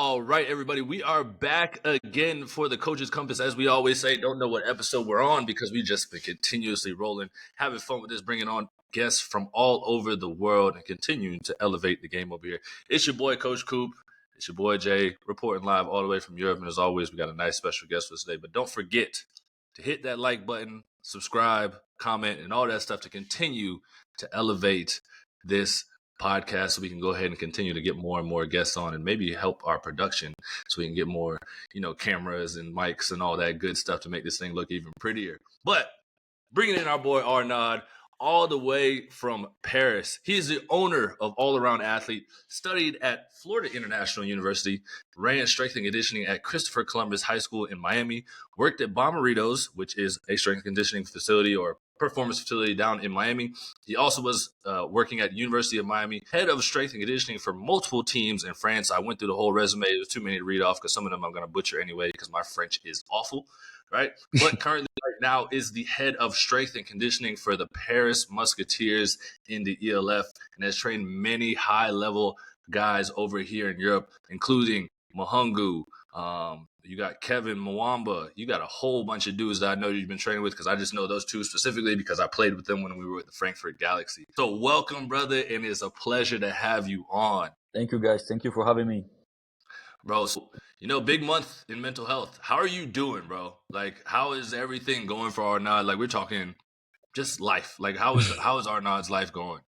All right, everybody, we are back again for the Coach's Compass. As we always say, don't know what episode we're on because we just been continuously rolling, having fun with this, bringing on guests from all over the world and continuing to elevate the game over here. It's your boy, Coach Coop. It's your boy, Jay, reporting live all the way from Europe. And as always, we got a nice special guest for us today. But don't forget to hit that like button, subscribe, comment, and all that stuff to continue to elevate this podcast so we can go ahead and continue to get more and more guests on and maybe help our production so we can get more, cameras and mics and all that good stuff to make this thing look even prettier. But bringing in our boy Arnaud all the way from Paris. He's the owner of All Around Athlete, studied at Florida International University, ran strength and conditioning at Christopher Columbus High School in Miami, worked at Bommaritos, which is a strength and conditioning facility or performance facility down in Miami. He also was working at University of Miami, head of strength and conditioning for multiple teams in France. I went through the whole resume. There's too many to read off because some of them I'm going to butcher anyway because my French is awful, right? But currently right now is the head of strength and conditioning for the Paris Musketeers in the ELF and has trained many high-level guys over here in Europe, including Mahungu, you got Kevin Mwamba. You got a whole bunch of dudes that I know you've been training with because I just know those two specifically because I played with them when we were with the Frankfurt Galaxy. So welcome, brother, and it's a pleasure to have you on. Thank you, guys. Thank you for having me. Bro, so, big month in mental health. How are you doing, bro? Like, how is everything going for Arnaud? Like, we're talking just life. Like, how is Arnaud's life going?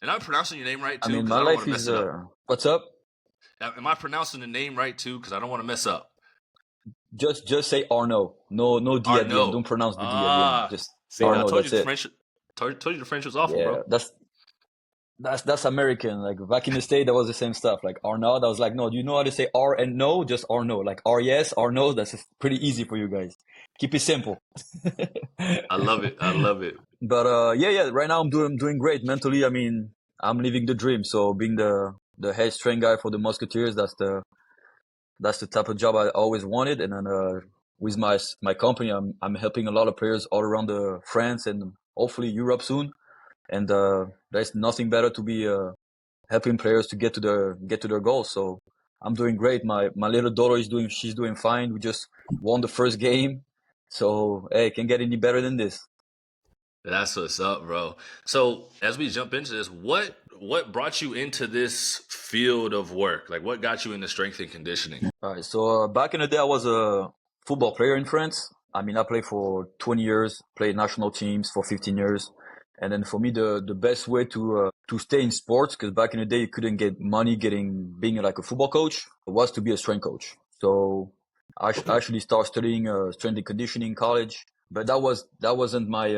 And I'm pronouncing your name right, too? I mean, my life is... What's up? Am I pronouncing the name right, too? Because I don't want to mess up. Just say Arnaud. No D at the end. Don't pronounce the D at the end. Just say Arnaud. That's it. Told you the French was awful, bro. That's American. Like back in the States, that was the same stuff. Like Arnaud, I was like, no, do you know how to say R and no? Just Arnaud. Like R yes, Arnaud. That's pretty easy for you guys. Keep it simple. I love it. But yeah. Right now I'm doing great mentally. I mean, I'm living the dream. So being the head strength guy for the Musketeers, that's the type of job I always wanted. And then with my company, I'm helping a lot of players all around France and hopefully Europe soon. And there's nothing better to be helping players to get to their goals. So I'm doing great. My little daughter she's doing fine. We just won the first game. So hey, can get any better than this? That's what's up, bro. So as we jump into this, what brought you into this field of work? Like, what got you into strength and conditioning? All right. So back in the day, I was a football player in France. I mean, I played for 20 years, played national teams for 15 years. And then for me, the best way to stay in sports, because back in the day, you couldn't get money being like a football coach, was to be a strength coach. So I actually started studying strength and conditioning in college. But that wasn't my,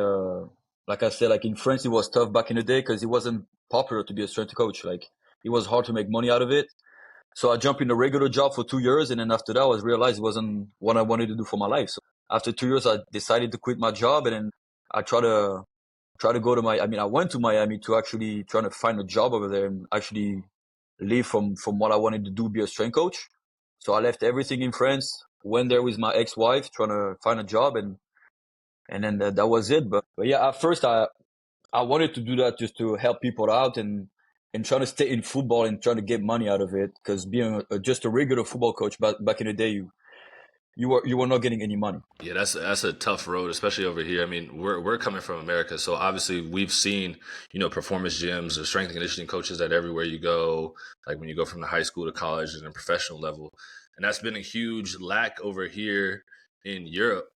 like I said, like in France, it was tough back in the day because it wasn't popular to be a strength coach. Like it was hard to make money out of it. So I jumped in a regular job for 2 years. And then after that, I realized it wasn't what I wanted to do for my life. So after 2 years, I decided to quit my job. And then I try to go to I went to Miami to actually try to find a job over there and actually live from what I wanted to do, be a strength coach. So I left everything in France, went there with my ex-wife, trying to find a job, and then that was it. But yeah, at first I wanted to do that just to help people out and trying to stay in football and trying to get money out of it. Because being just a regular football coach back in the day, you were not getting any money. Yeah, that's a tough road, especially over here. I mean, we're coming from America, so obviously we've seen, performance gyms or strength and conditioning coaches that everywhere you go, like when you go from the high school to college and then professional level. And that's been a huge lack over here in Europe.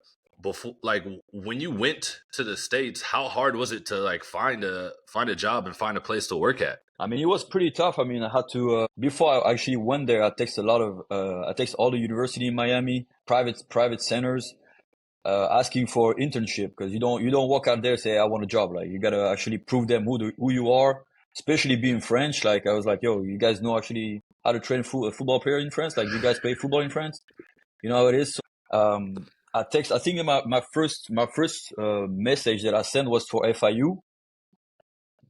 Before, like when you went to the States, how hard was it to like find a job and find a place to work at? I mean, it was pretty tough. I mean, I had to before I actually went there, I texted all the university in Miami, private centers, asking for internship because you don't walk out there and say I want a job. Like you gotta actually prove them who you are, especially being French. Like I was like, yo, you guys know actually how to train a football player in France? Like you guys play football in France? You know how it is. So, I think my first message that I sent was for FIU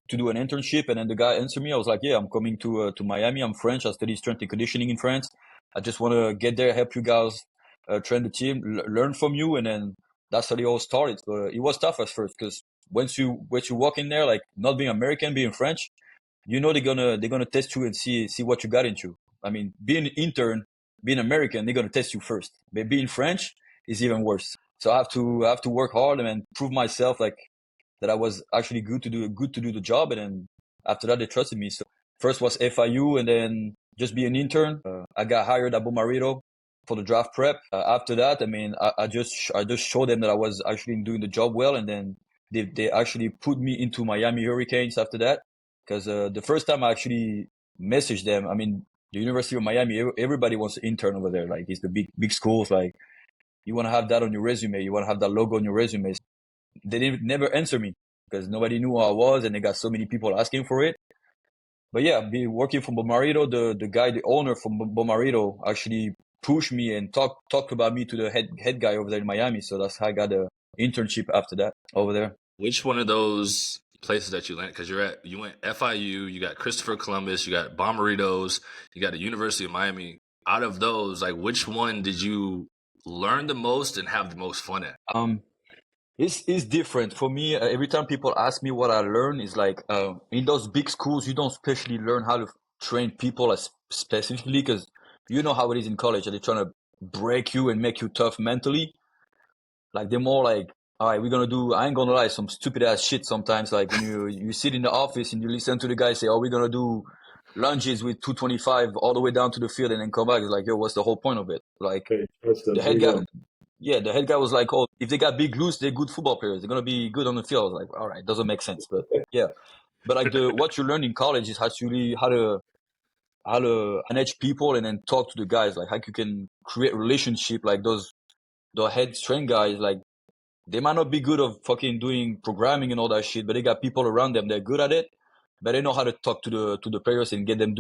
to do an internship, and then the guy answered me. I was like, yeah, I'm coming to Miami. I'm French. I study strength and conditioning in France. I just want to get there, help you guys train the team, learn from you, and then that's how it all started. So it was tough at first because once you walk in there, like not being American, being French, they're gonna test you and see what you got into. I mean, being an intern being American, they're gonna test you first. But being French is even worse. So I have to work hard and prove myself like that I was actually good to do the job. And then after that, they trusted me. So first was FIU, and then just be an intern. I got hired at Bommarito for the draft prep. After that, I mean, I just showed them that I was actually doing the job well, and then they actually put me into Miami Hurricanes after that. Because the first time I actually messaged them, I mean, the University of Miami, everybody wants to intern over there. Like it's the big schools. Like you want to have that on your resume. You want to have that logo on your resume. They didn't never answer me because nobody knew who I was, and they got so many people asking for it. But yeah, be working for Bommarito, the guy, the owner from Bommarito, actually pushed me and talked about me to the head guy over there in Miami. So that's how I got a internship after that over there. Which one of those places that you landed? Because you went FIU, you got Christopher Columbus, you got Bommaritos, you got the University of Miami. Out of those, like which one did you learn the most and have the most fun at? It's different for me. Every time people ask me what I learn, is like in those big schools, you don't especially learn how to train people as specifically because you know how it is in college. They're trying to break you and make you tough mentally. Like they're more like, all right, we're gonna do. I ain't gonna lie, some stupid ass shit sometimes. Like when you sit in the office and you listen to the guy say, "Oh, we're gonna do lunges with 225 all the way down to the field and then come back." It's like, yo, what's the whole point of it? Like the head guy, yeah, the head guy was like, "Oh, if they got big glutes, they're good football players. They're gonna be good on the field." I was like, "All right, doesn't make sense." But yeah, but like what you learn in college is actually how to manage people and then talk to the guys, like how you can create relationship. Like the head strength guys, like they might not be good of fucking doing programming and all that shit, but they got people around them. They're good at it, but they know how to talk to the players and get them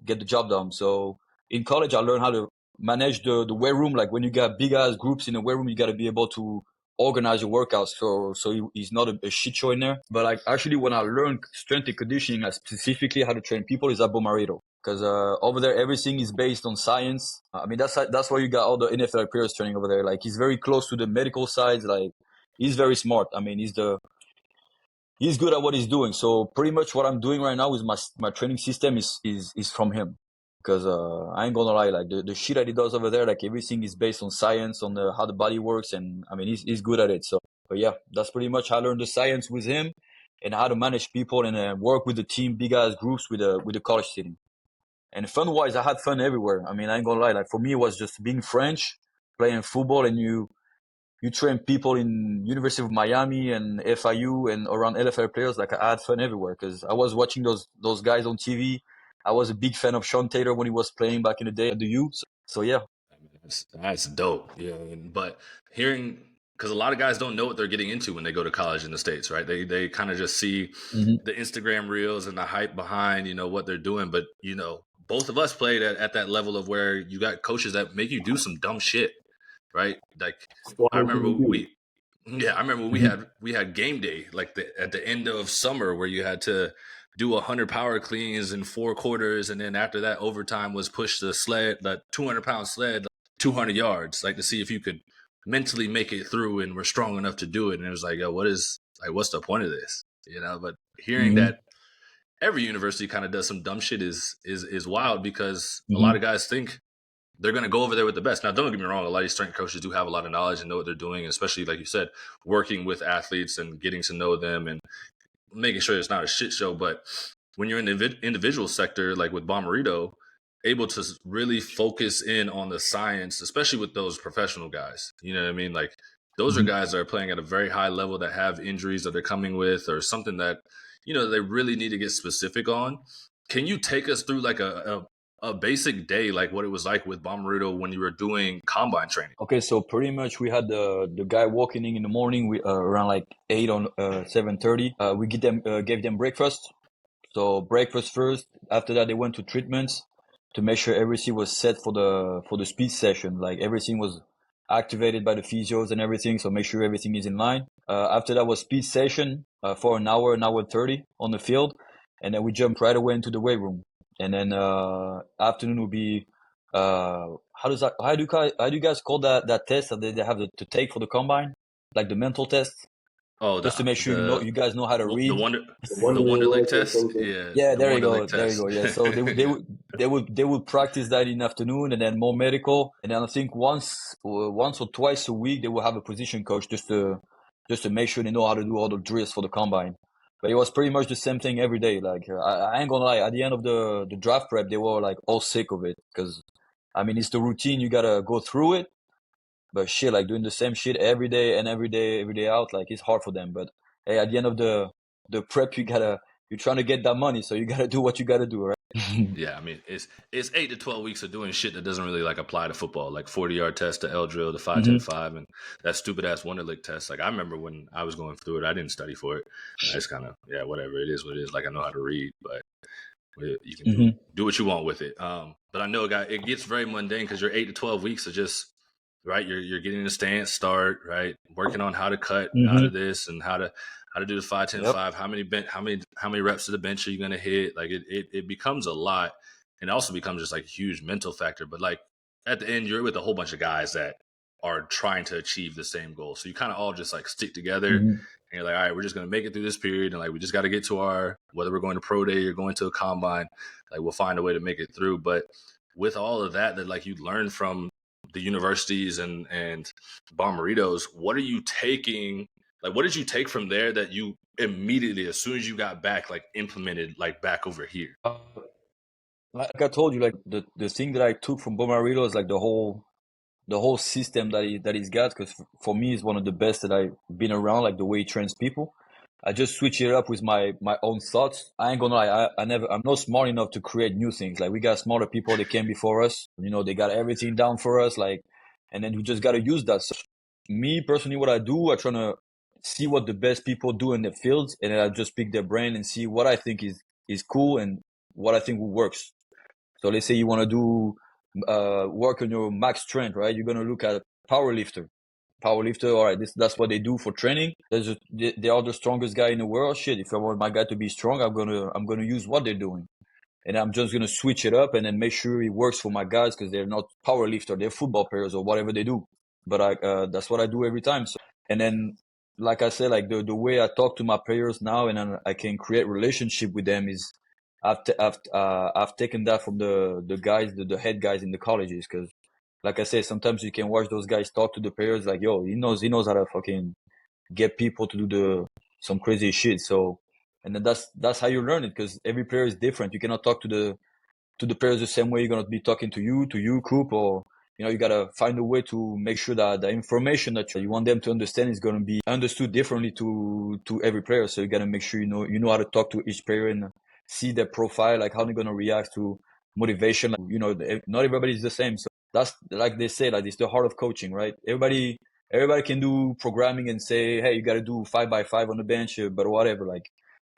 get the job done. So in college, I learned how to manage the weight room. Like when you got big ass groups in the weight room, you got to be able to organize your workouts. So it's not a shit show in there. But like actually, when I learned strength and conditioning, specifically how to train people, is at Bommarito. Because over there, everything is based on science. I mean, that's why you got all the NFL players training over there. Like he's very close to the medical side. Like he's very smart. I mean, he's good at what he's doing. So pretty much what I'm doing right now is my training system is from him. Because I ain't gonna lie, like the shit that he does over there, like everything is based on science, on how the body works, and I mean he's good at it. So, but yeah, that's pretty much how I learned the science with him, and how to manage people and work with the team, big ass groups with the college team. And fun wise, I had fun everywhere. I mean, I ain't gonna lie, like for me, it was just being French, playing football, and you train people in University of Miami and FIU and around LFL players. Like I had fun everywhere because I was watching those guys on TV. I was a big fan of Sean Taylor when he was playing back in the day at the U. So yeah. That's dope. Yeah, but hearing because a lot of guys don't know what they're getting into when they go to college in the States, right? They kind of just see the Instagram reels and the hype behind what they're doing, but both of us played at that level of where you got coaches that make you do some dumb shit, right? Like I remember Mm-hmm. we had game day like at the end of summer where you had to do 100 power cleans in 4 quarters, and then after that overtime was push the 200-pound sled 200 yards, like to see if you could mentally make it through and were strong enough to do it. And it was like, yo, what's the point of this? But hearing Mm-hmm. that every university kind of does some dumb shit is wild because a lot Mm-hmm. of guys think they're going to go over there with the best. Now, don't get me wrong. A lot of these strength coaches do have a lot of knowledge and know what they're doing, especially like you said, working with athletes and getting to know them and making sure it's not a shit show. But when you're in the individual sector, like with Bommarito, able to really focus in on the science, especially with those professional guys. You know what I mean? Like those are Mm-hmm. guys that are playing at a very high level that have injuries that they're coming with or something that, they really need to get specific on. Can you take us through like a basic day, like what it was like with Bommarito when you were doing combine training? Okay, so pretty much we had the guy walking in the morning. We around like 8 on 7:30. We gave them breakfast. So breakfast first. After that, they went to treatments to make sure everything was set for the speed session. Like everything was activated by the physios and everything. So make sure everything is in line. After that was speed session for an hour 30 on the field, and then we jumped right away into the weight room. And then afternoon would be how do you guys call that test that they have to take for the combine, like the mental test? Oh, just to make sure you guys know how to the read. Wonderlic test. Yeah, Yeah, the there you go. Wonderlic There you test. go. Yeah. So Yeah. they would practice that in the afternoon and then more medical. And then I think once or twice a week they will have a position coach just to make sure they know how to do all the drills for the combine. But it was pretty much the same thing every day. Like I ain't gonna lie, at the end of the draft prep, they were like all sick of it because I mean it's the routine. You gotta go through it. But shit, like doing the same shit every day and every day out, like it's hard for them. But hey, at the end of the prep, you're trying to get that money, so you gotta do what you gotta do, right? Yeah, I mean it's 8 to 12 weeks of doing shit that doesn't really like apply to football, like 40-yard test, the L drill, the 5-10-5, and that stupid ass Wonderlic test. Like I remember when I was going through it, I didn't study for it. I just kind of whatever it is, what it is. Like I know how to read, but you can do what you want with it. But I know it gets very mundane because you're 8 to 12 weeks of just right. You're getting the stance start, right? Working on how to cut out of this and how to do the 5-10-5. Yep. How many reps to the bench are you gonna hit? Like it becomes a lot, and it also becomes just like a huge mental factor. But like at the end, you're with a whole bunch of guys that are trying to achieve the same goal. So you kind of all just like stick together. And you're like, all right, we're just going to make it through this period. And like, we just got to get to whether we're going to pro day or going to a combine, like we'll find a way to make it through. But with all of that like you learn from the universities and Bommaritos, what are you taking? Like, what did you take from there that you immediately, as soon as you got back, like implemented like back over here? Like I told you, like the thing that I took from Bommarito is like the whole system that he's got, because for me it's one of the best that I've been around, like the way he trains people. I just switch it up with my own thoughts. I ain't gonna lie, I'm not smart enough to create new things. Like we got smarter people that came before us, they got everything down for us, like, and then we just gotta use that. So me personally, what I do, I try to see what the best people do in the fields, and then I just pick their brain and see what I think is cool and what I think works. So let's say you want to do work on your max strength, right? You're gonna look at power lifter. Power lifter, all right, that's what they do for training. They are the strongest guy in the world. Shit, if I want my guy to be strong, I'm gonna use what they're doing, and I'm just gonna switch it up and then make sure it works for my guys because they're not power lifter, they're football players or whatever they do. But that's what I do every time. So, and then, like I said, like the way I talk to my players now, and then I can create relationship with them is I've taken that from the guys, the head guys in the colleges, because like I said, sometimes you can watch those guys talk to the players like, yo, he knows how to fucking get people to do some crazy shit. So, and then that's how you learn it, because every player is different. You cannot talk to the players the same way you're gonna be talking to you, Coop, or you gotta find a way to make sure that the information that you want them to understand is gonna be understood differently to every player. So you gotta make sure you know how to talk to each player and see their profile, like how they're gonna react to motivation. Not everybody is the same. So that's, like they say, like it's the heart of coaching, right? Everybody can do programming and say, hey, you gotta do 5x5 on the bench, but whatever. Like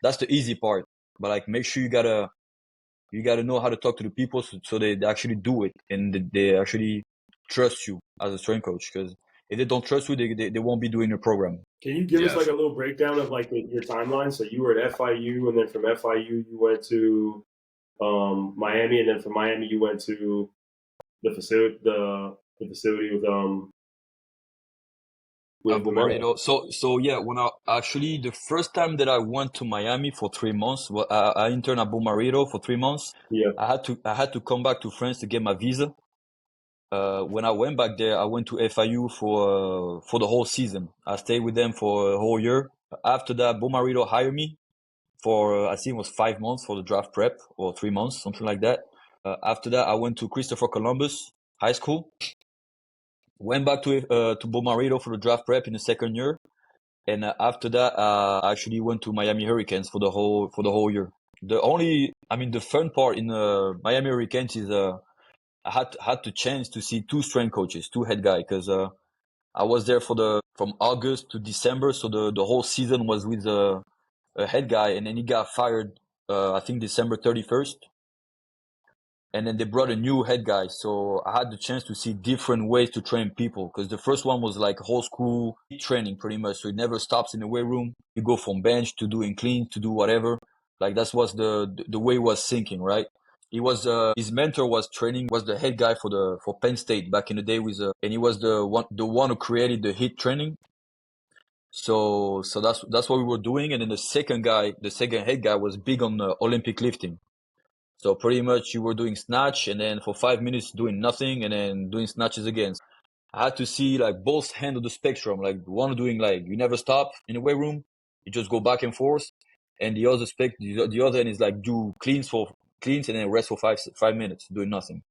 that's the easy part. But like make sure you gotta know how to talk to the people so they actually do it and they actually trust you as a strength coach. Because if they don't trust you, they won't be doing your program. Can you give us like a little breakdown of like your timeline? So you were at FIU, and then from FIU you went to Miami, and then from Miami you went to the facility, the facility with Bommarito. So yeah, when the first time that I went to Miami for 3 months, well, I interned at Bommarito for 3 months. yeah. I had to come back to France to get my visa. When I went back there, I went to FIU for the whole season. I stayed with them for a whole year. After that, Bommarito hired me for I think it was 5 months for the draft prep, or 3 months, something like that. After that, I went to Christopher Columbus High School. Went back to Bommarito for the draft prep in the second year, and after that, I actually went to Miami Hurricanes for the whole year. The fun part in Miami Hurricanes is I had to chance to see two strength coaches, two head guys, because I was there from August to December, so the whole season was with a head guy, and then he got fired. I think December 31st. And then they brought a new head guy, so I had the chance to see different ways to train people, because the first one was like whole school training pretty much, so it never stops in the weight room. You go from bench to doing clean to do whatever. Like that's was the way he was thinking, right? He was his mentor was the head guy for Penn State back in the day, and he was the one who created the HIIT training. So that's what we were doing. And then the second head guy was big on Olympic lifting. So pretty much you were doing snatch and then for 5 minutes doing nothing and then doing snatches again. I had to see like both ends of the spectrum. Like one doing like you never stop in the weight room, you just go back and forth, and the other end is like do cleans and then rest for 5 minutes doing nothing.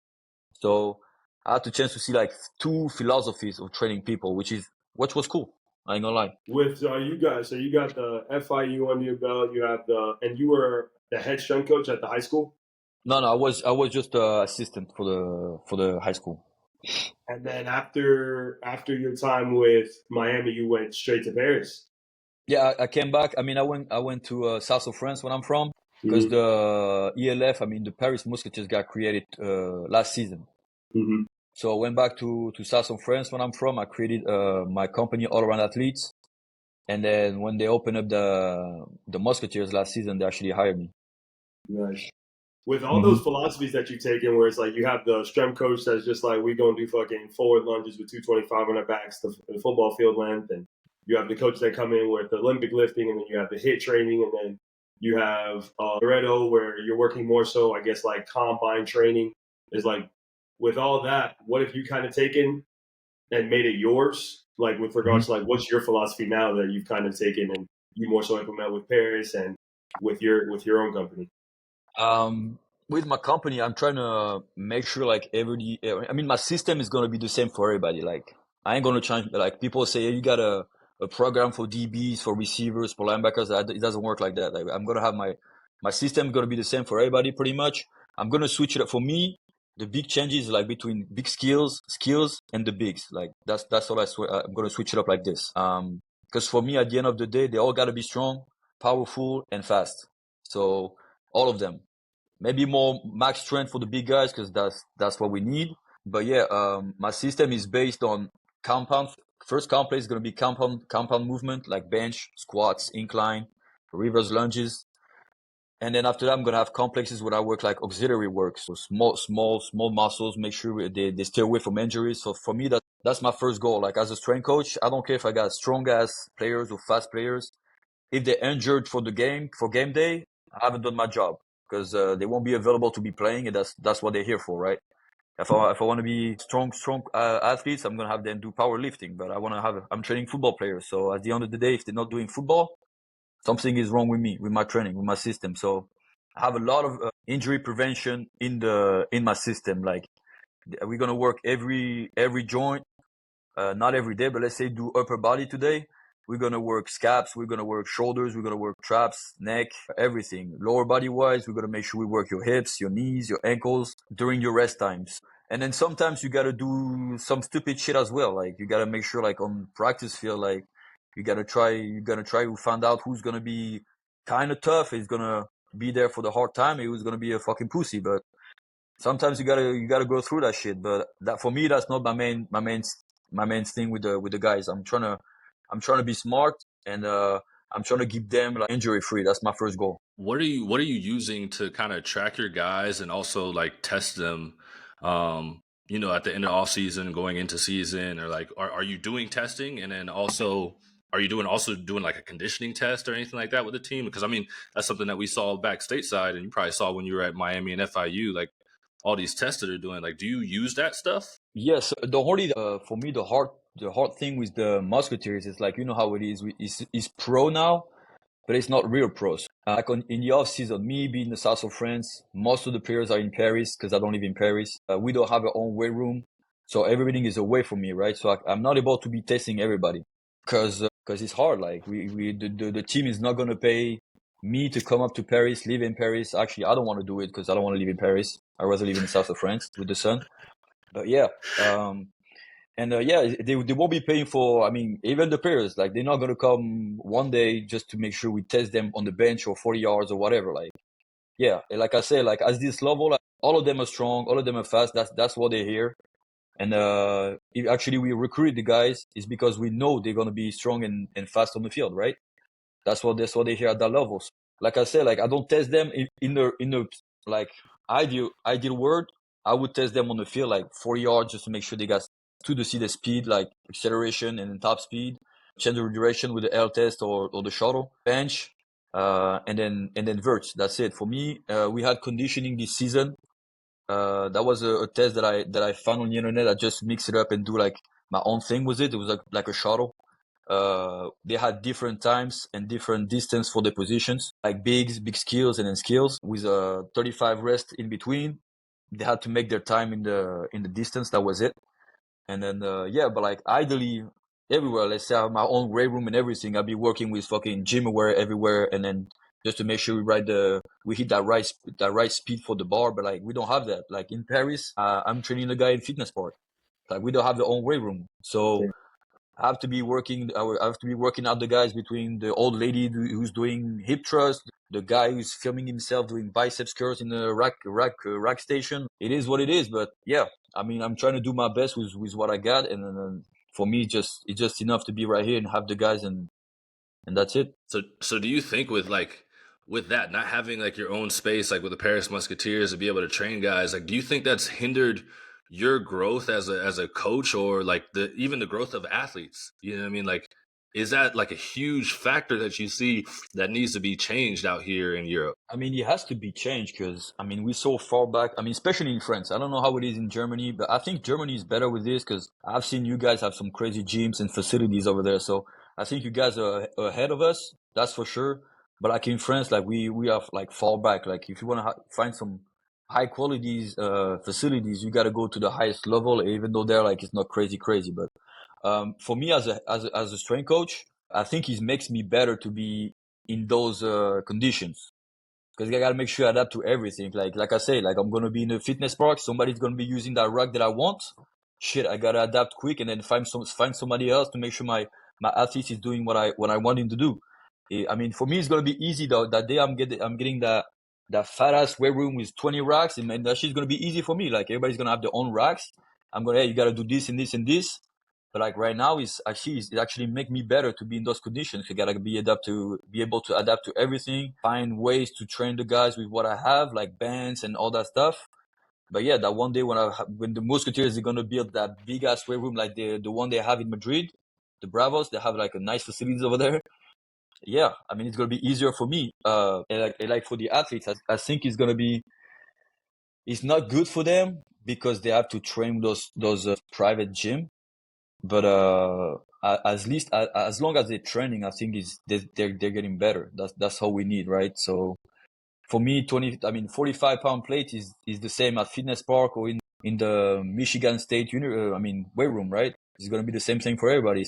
So I had the chance to see like two philosophies of training people, which was cool. I ain't gonna lie. With you guys, so you got the FIU under your belt. You have and you were the head strength coach at the high school. No, I was just assistant for the high school. And then after your time with Miami, you went straight to Paris. Yeah, I came back. I mean, I went to south of France when I'm from because Mm-hmm. the ELF, I mean, the Paris Musketeers got created last season. Mm-hmm. So I went back to south of France when I'm from. I created my company All Around Athletes, and then when they opened up the Musketeers last season, they actually hired me. Nice. With all Mm-hmm. those philosophies that you've taken, where it's like you have the strength coach that's just like we gonna do fucking forward lunges with 225 on our backs, the football field length, and you have the coach that come in with the Olympic lifting, and then you have the HIIT training, and then you have Loretto where you're working more so, I guess, like combine training. Is like with all that, what have you kind of taken and made it yours? Like with regards to like what's your philosophy now that you've kind of taken and you more so implement with Paris and with your own company? Um, with my company, I'm trying to make sure like I mean, my system is gonna be the same for everybody. Like, I ain't gonna change. Like, people say, hey, you got a program for DBs, for receivers, for linebackers. It doesn't work like that. Like, I'm gonna have my system gonna be the same for everybody, pretty much. I'm gonna switch it up. For me, the big changes like between big skills and the bigs. Like, that's all I'm gonna switch it up like this. Because for me, at the end of the day, they all gotta be strong, powerful, and fast. So all of them. Maybe more max strength for the big guys because that's what we need. But yeah, my system is based on compound. First compound is gonna be compound movement like bench, squats, incline, reverse lunges, and then after that I'm gonna have complexes where I work like auxiliary work, so small muscles. Make sure they stay away from injuries. So for me, that's my first goal. Like as a strength coach, I don't care if I got strong ass players or fast players. If they're injured for game day, I haven't done my job because they won't be available to be playing, and that's what they're here for, right? If I want to be strong athletes, I'm gonna have them do powerlifting. But I'm training football players, so at the end of the day, if they're not doing football, something is wrong with me, with my training, with my system. So I have a lot of injury prevention in my system. Like we're gonna work every joint, not every day, but let's say do upper body today. We're gonna work scaps, we're gonna work shoulders, we're gonna work traps, neck, everything. Lower body wise, we're gonna make sure we work your hips, your knees, your ankles during your rest times. And then sometimes you gotta do some stupid shit as well. Like you gotta make sure like on practice field, like you gotta try to find out who's gonna be kinda tough, who's gonna be there for the hard time, and who's gonna be a fucking pussy. But sometimes you gotta go through that shit. But that for me, that's not my main thing with the guys. I'm trying to be smart, and I'm trying to keep them like injury free. That's my first goal. What are you using to kind of track your guys and also like test them? At the end of off season, going into season, or like, are you doing testing, and then also are you doing like a conditioning test or anything like that with the team? Because I mean, that's something that we saw back stateside, and you probably saw when you were at Miami and FIU, like all these tests that they're doing. Like, do you use that stuff? Yes, the only for me the hard thing with the Musketeers is like you know how it is. Is pro now, but it's not real pros. Like in the off season, me being in the south of France, most of the players are in Paris because I don't live in Paris. We don't have our own weight room, so everything is away from me, right? So I'm not able to be testing everybody because it's hard. Like the team is not gonna pay me to come up to Paris, live in Paris. Actually, I don't want to do it because I don't want to live in Paris. I rather live in the south of France with the sun. But yeah, and yeah, they won't be paying for. I mean, even the players, like they're not gonna come one day just to make sure we test them on the bench or 40 yards or whatever. Like, yeah, like I say, like at this level, like, all of them are strong, all of them are fast. That's what they're here. And if actually we recruit the guys, is because we know they're gonna be strong and fast on the field, right? That's what they hear at that levels. Like I said, like I don't test them in the like ideal word. I would test them on the field like 40 yards just to make sure they got to see the speed, like acceleration and then top speed. change of direction with the L test or the shuttle, bench, and then verts. That's it. For me, we had conditioning this season. That was a test that I found on the internet. I just mix it up and do like my own thing with it. It was like a shuttle. They had different times and different distance for the positions, like big skills and then skills with a 35 rest in between. They had to make their time in the distance. That was it. And then but like ideally everywhere, let's say I have my own weight room and everything, I'll be working with fucking gym aware everywhere, and then just to make sure we hit that right speed for the bar. But like we don't have that. Like in Paris, I'm training a guy in fitness park. Like we don't have the own weight room, so I have to be working. I have to be working out the guys between the old lady who's doing hip thrust, the guy who's filming himself doing biceps curls in the rack station. It is what it is, but yeah, I mean, I'm trying to do my best with what I got, and then for me, it's just enough to be right here and have the guys, and that's it. So do you think with that not having like your own space, like with the Paris Musketeers, to be able to train guys, like do you think that's hindered your growth as a coach, or like even the growth of athletes? You know what I mean? Like, is that like a huge factor that you see that needs to be changed out here in Europe? I mean, it has to be changed because, I mean, we're so far back. I mean, especially in France. I don't know how it is in Germany, but I think Germany is better with this because I've seen you guys have some crazy gyms and facilities over there. So I think you guys are ahead of us. That's for sure. But like in France, like we are like far back. Like if you want to find some high qualities facilities, you got to go to the highest level, even though they're like it's not crazy. But for me as a strength coach, I think it makes me better to be in those conditions because I gotta make sure I adapt to everything. Like I say, like I'm gonna be in a fitness park, somebody's gonna be using that rack that I want. Shit, I gotta adapt quick and then find somebody else to make sure my athlete is doing what I want him to do. I mean, for me, it's gonna be easy though. That day I'm getting that fat ass weight room with 20 racks, and that shit's gonna be easy for me. Like everybody's gonna have their own racks. I'm gonna, hey, you gotta do this and this and this. But like right now, it actually make me better to be in those conditions. You gotta be able to adapt to everything, find ways to train the guys with what I have, like bands and all that stuff. But yeah, that one day when the Musketeers are gonna build that big ass weight room like the one they have in Madrid, the Bravos, they have like a nice facilities over there. Yeah, I mean it's gonna be easier for me. And like for the athletes, I think it's not good for them because they have to train those private gym. But at least as long as they're training, I think they're getting better. That's how we need, right? So for me, 45-pound plate is the same at fitness park or in the Michigan State weight room, right? It's gonna be the same thing for everybody.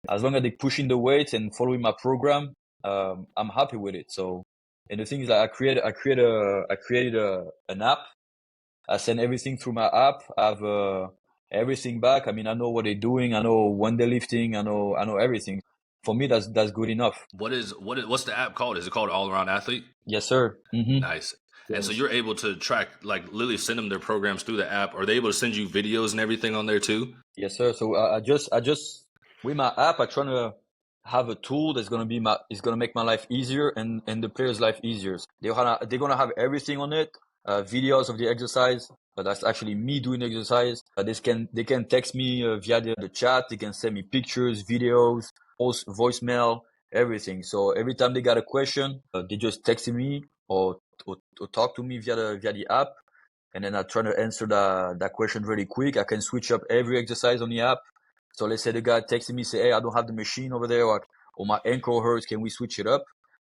As long as they're pushing the weights and following my program, I'm happy with it. So, and the thing is, that I created an app. I send everything through my app. I have everything back. I mean, I know what they're doing. I know when they're lifting. I know everything. For me, that's good enough. What's the app called? Is it called All Around Athlete? Yes, sir. Mm-hmm. Nice. And so you're able to track, like literally send them their programs through the app. Are they able to send you videos and everything on there too? Yes, sir. So I just with my app, I'm trying to have a tool that's gonna make my life easier and the players' life easier. They're gonna have everything on it, videos of the exercise, but that's actually me doing the exercise. They can text me via the chat. They can send me pictures, videos, voicemail, everything. So every time they got a question, they just text me or talk to me via the app, and then I try to answer that question really quick. I can switch up every exercise on the app. So let's say the guy texted me, say, hey, I don't have the machine over there, or my ankle hurts. Can we switch it up?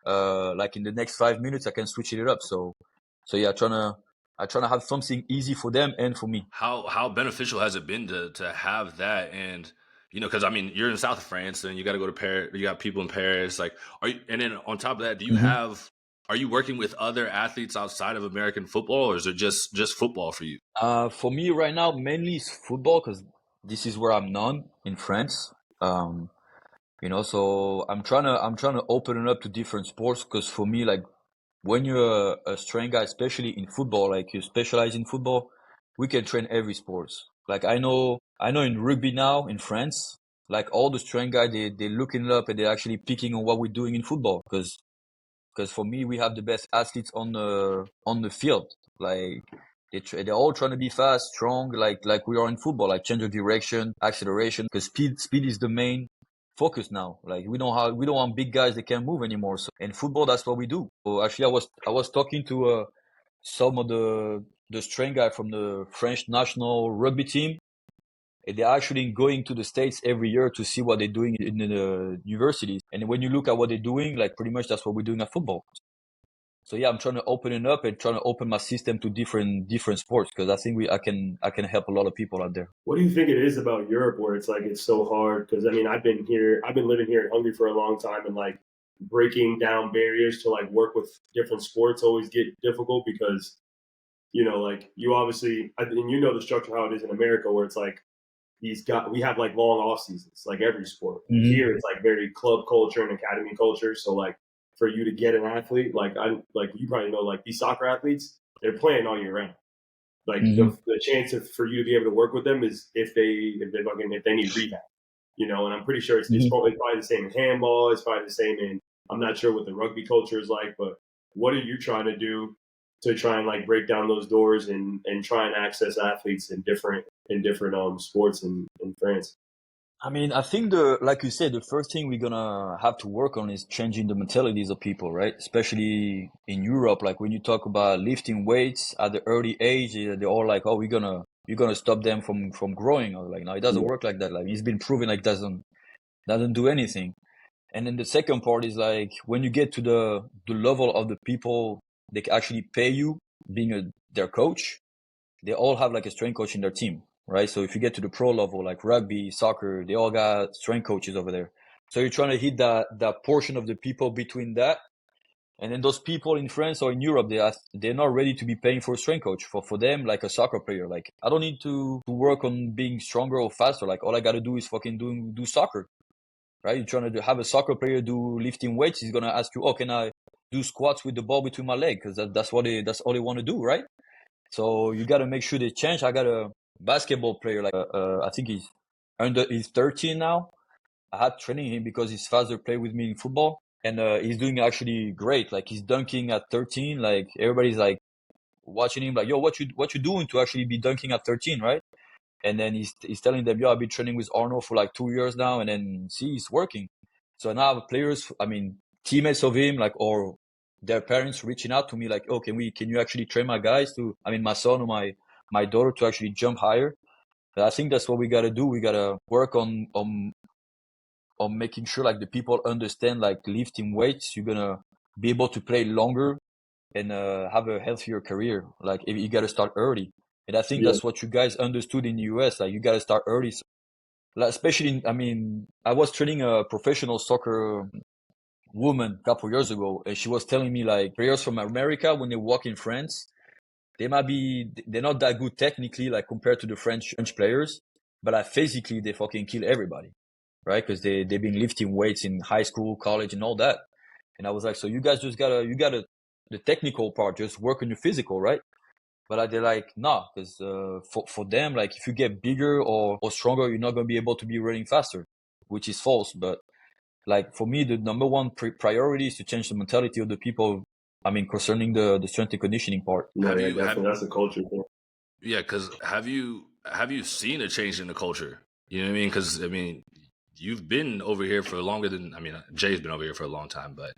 Like in the next 5 minutes, I can switch it up. So yeah, I trying to have something easy for them and for me. How beneficial has it been to have that? And because I mean, you're in the south of France, and you got to go to Paris. You got people in Paris. Like, and then on top of that, do you are you working with other athletes outside of American football, or is it just football for you? For me right now, mainly it's football because this is where I'm known in France. So I'm trying to open it up to different sports because for me, like when you're a strength guy, especially in football, like you specialize in football, we can train every sports. Like I know in rugby now in France, like all the strength guys, they're looking it up and they're actually picking on what we're doing in football because for me, we have the best athletes on the field. Like they're all trying to be fast, strong, like we are in football, like change of direction, acceleration, because speed is the main focused now. Like we don't want big guys that can't move anymore. So in football, that's what we do. So actually, I was talking to some of the strength guy from the French national rugby team. And they're actually going to the States every year to see what they're doing in the universities. And when you look at what they're doing, like pretty much that's what we're doing at football. So yeah, I'm trying to open it up and trying to open my system to different sports because I think I can help a lot of people out there. What do you think it is about Europe where it's like it's so hard? Because I mean, I've been living here in Hungary for a long time, and like breaking down barriers to like work with different sports always get difficult because like you obviously and you know the structure how it is in America where it's like we have like long off seasons like every sport. Mm-hmm. Here it's like very club culture and academy culture. So like for you to get an athlete, like you probably know like these soccer athletes, they're playing all year round. Like the chance for you to be able to work with them is if they need rehab, and I'm pretty sure it's probably the same in handball. It's probably the same in, I'm not sure what the rugby culture is like, but what are you trying to do to try and like break down those doors and try and access athletes in different sports in France? I mean, I think like you said, the first thing we're gonna have to work on is changing the mentalities of people, right? Especially in Europe, like when you talk about lifting weights at the early age, they're all like, "Oh, you're gonna stop them from growing." I was like, no, it doesn't work like that. Like it's been proven like doesn't do anything. And then the second part is like when you get to the level of the people they can actually pay you being their coach, they all have like a strength coach in their team. Right. So if you get to the pro level, like rugby, soccer, they all got strength coaches over there. So you're trying to hit that portion of the people between that. And then those people in France or in Europe, they're not ready to be paying for a strength coach. For them, like a soccer player, like I don't need to work on being stronger or faster. Like all I got to do is fucking do soccer. Right. You're trying to have a soccer player do lifting weights. He's going to ask you, oh, can I do squats with the ball between my legs? Because that's all they want to do. Right. So you got to make sure they change. I got a basketball player, like I think he's 13 now. I had training him because his father played with me in football, and he's doing actually great. Like he's dunking at 13. Like everybody's like watching him, like, yo, what you doing to actually be dunking at 13, right? And then he's telling them, yo, I've been training with Arnaud for like 2 years now, and then see, it's working. So now I have players, I mean, teammates of him, like, or their parents reaching out to me, like, oh, can you actually train my guys my son or my daughter to actually jump higher? But I think that's what we gotta do. We gotta work on making sure like the people understand like lifting weights, you're gonna be able to play longer and have a healthier career. Like if you gotta start early. And I think that's what you guys understood in the US. Like you gotta start early. So, like, especially, I was training a professional soccer woman a couple years ago, and she was telling me like players from America when they walk in France, they're not that good technically, like compared to the French players, but like physically they fucking kill everybody, right? Because they've been lifting weights in high school, college, and all that. And I was like, so you guys just you gotta the technical part, just work on your physical, right? But they're like, nah, because for them, like if you get bigger or stronger, you're not gonna be able to be running faster, which is false. But like for me, the number one priority is to change the mentality of the people. I mean, concerning the strength and conditioning part. No, that's a culture thing. Yeah, because have you seen a change in the culture? You know what I mean? Because I mean, you've been over here for longer than Jay's been over here for a long time, but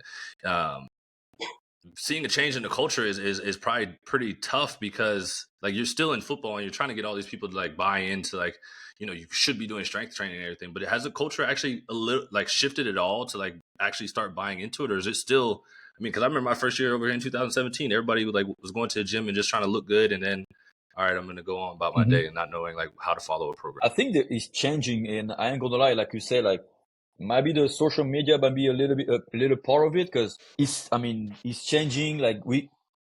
seeing a change in the culture is probably pretty tough because like you're still in football and you're trying to get all these people to like buy into like you should be doing strength training and everything, but has the culture actually a little like shifted at all to like actually start buying into it, or is it still? I mean, because I remember my first year over here in 2017, everybody was going to the gym and just trying to look good, and then all right, I'm going to go on about my day and not knowing like how to follow a program. I think that it's changing, and I ain't gonna lie, like you say, like maybe the social media might be a little part of it because it's changing. Like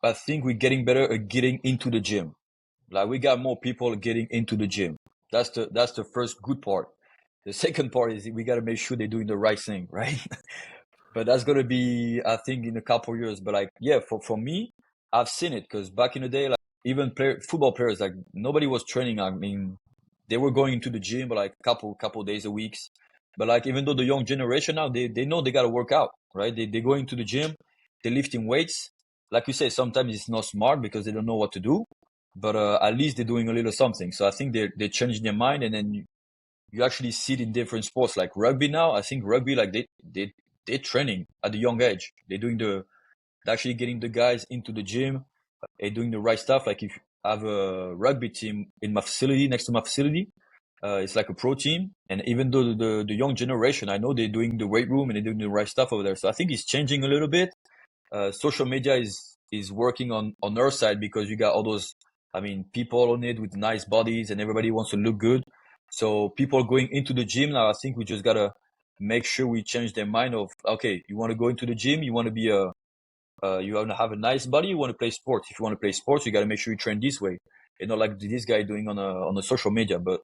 I think we're getting better at getting into the gym. Like we got more people getting into the gym. That's the first good part. The second part is we got to make sure they're doing the right thing, right? But that's gonna be, I think, in a couple of years. But like, yeah, for me, I've seen it because back in the day, like even football players, like nobody was training. I mean, they were going into the gym, but like couple days a week. But like, even though the young generation now, they know they got to work out, right? They go into the gym, they're lifting weights. Like you say, sometimes it's not smart because they don't know what to do, but at least they're doing a little something. So I think they're changing their mind, and then you actually see it in different sports like rugby now. I think rugby, like they're training at a young age. They're actually getting the guys into the gym and doing the right stuff. Like if you have a rugby team in my facility, next to my facility, it's like a pro team. And even though the young generation, I know they're doing the weight room and they're doing the right stuff over there. So I think it's changing a little bit. Social media is working on our side because you got all those, I mean, people on it with nice bodies and everybody wants to look good. So people going into the gym now, I think we just gotta make sure we change their mind of, okay, you want to go into the gym, you want to be you want to have a nice body, you want to play sports. If you want to play sports, you got to make sure you train this way, and not like this guy doing on a social media. But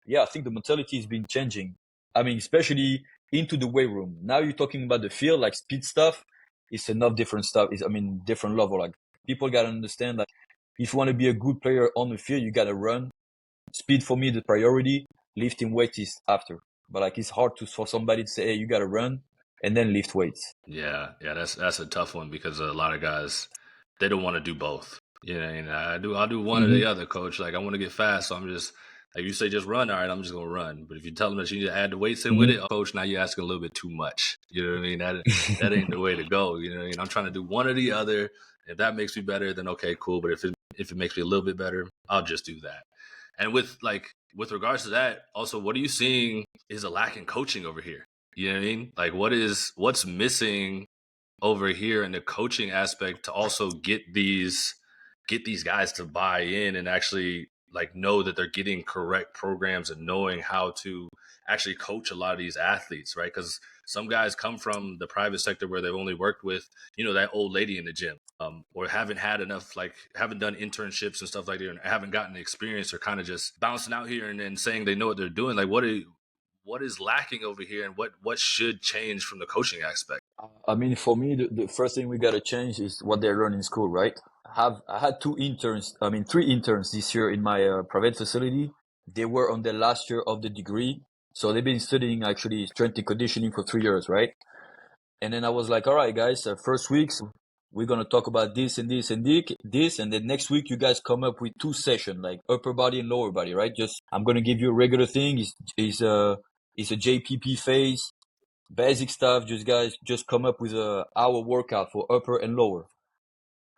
yeah, I think the mentality has been changing. I mean, especially into the weight room. Now you're talking about the field, like speed stuff. It's enough different stuff. I mean, different level. Like people gotta understand that if you want to be a good player on the field, you gotta run. Speed for me the priority. Lifting weight is after. But like it's hard for somebody to say, hey, you gotta run and then lift weights. Yeah, that's a tough one because a lot of guys they don't want to do both. You know, and I'll do one or the other, coach. Like I want to get fast, so I'm just like you say, just run. All right, I'm just gonna run. But if you tell them that you need to add the weights in with it, coach, now you're asking a little bit too much. You know what I mean? That ain't the way to go. You know what I mean? I'm trying to do one or the other. If that makes me better, then okay, cool. But if it makes me a little bit better, I'll just do that. And with regards to that, also, what are you seeing is a lack in coaching over here? You know what I mean? Like what's missing over here in the coaching aspect to also get these guys to buy in and actually like know that they're getting correct programs and knowing how to actually coach a lot of these athletes, right? Because some guys come from the private sector where they've only worked with, that old lady in the gym, or haven't had enough, like haven't done internships and stuff like that, and haven't gotten the experience, or kind of just bouncing out here and then saying they know what they're doing. Like what is lacking over here, and what should change from the coaching aspect? I mean, for me, the first thing we gotta change is what they learn in school, right? I had three interns this year in my private facility. They were on the last year of the degree, so they've been studying actually strength and conditioning for 3 years, right? And then I was like, all right, guys, first weeks we're gonna talk about this and this and this, and then next week you guys come up with 2 sessions, like upper body and lower body, right? Just I'm gonna give you a regular thing. Is a JPP phase, basic stuff. Just come up with a hour workout for upper and lower.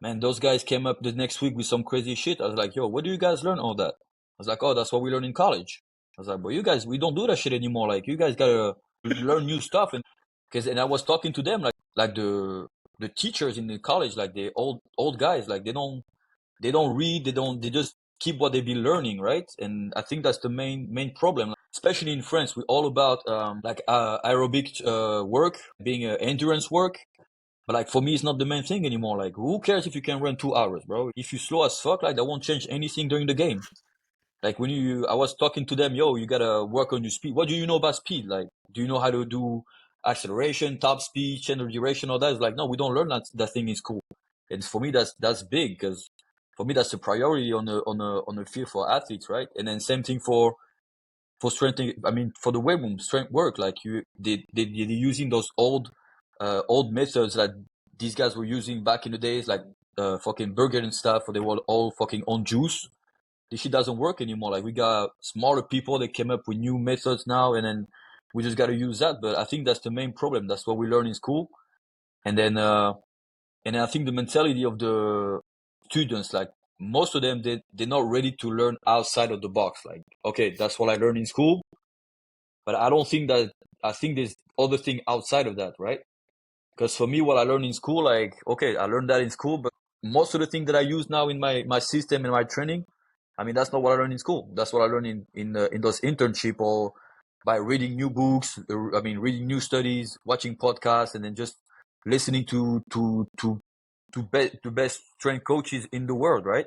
Man, those guys came up the next week with some crazy shit. I was like, yo, where do you guys learn all that? I was like, oh, that's what we learn in college. I was like, but you guys, we don't do that shit anymore. Like, you guys gotta learn new stuff. And I was talking to them like the teachers in the college, like the old guys, like they don't read, they just keep what they've been learning, right? And I think that's the main problem, especially in France. We're all about aerobic work, being endurance work. But like for me, it's not the main thing anymore. Like who cares if you can run 2 hours, bro? If you slow as fuck, like that won't change anything during the game. Like I was talking to them, yo, you gotta work on your speed. What do you know about speed? Like, do you know how to do acceleration, top speed, standard duration, all that? It's like, no, we don't learn that thing in school. And for me, that's big because for me, that's the priority on the field for athletes, right? And then same thing for strength. I mean, for the weight room, strength work. Like they're using those old methods that these guys were using back in the days, like fucking burger and stuff, or they were all fucking on juice. This shit doesn't work anymore. Like we got smarter people that came up with new methods now, and then we just got to use that. But I think that's the main problem. That's what we learn in school, and then I think the mentality of the students, like most of them, they're not ready to learn outside of the box. Like, okay, that's what I learned in school, but I don't think that. I think there's other thing outside of that, right? Because for me, what I learned in school, like, okay, I learned that in school, but most of the things that I use now in my system and my training, I mean, that's not what I learned in school. That's what I learned in those internship or by reading new books. I mean, reading new studies, watching podcasts, and then just listening to best strength coaches in the world, right?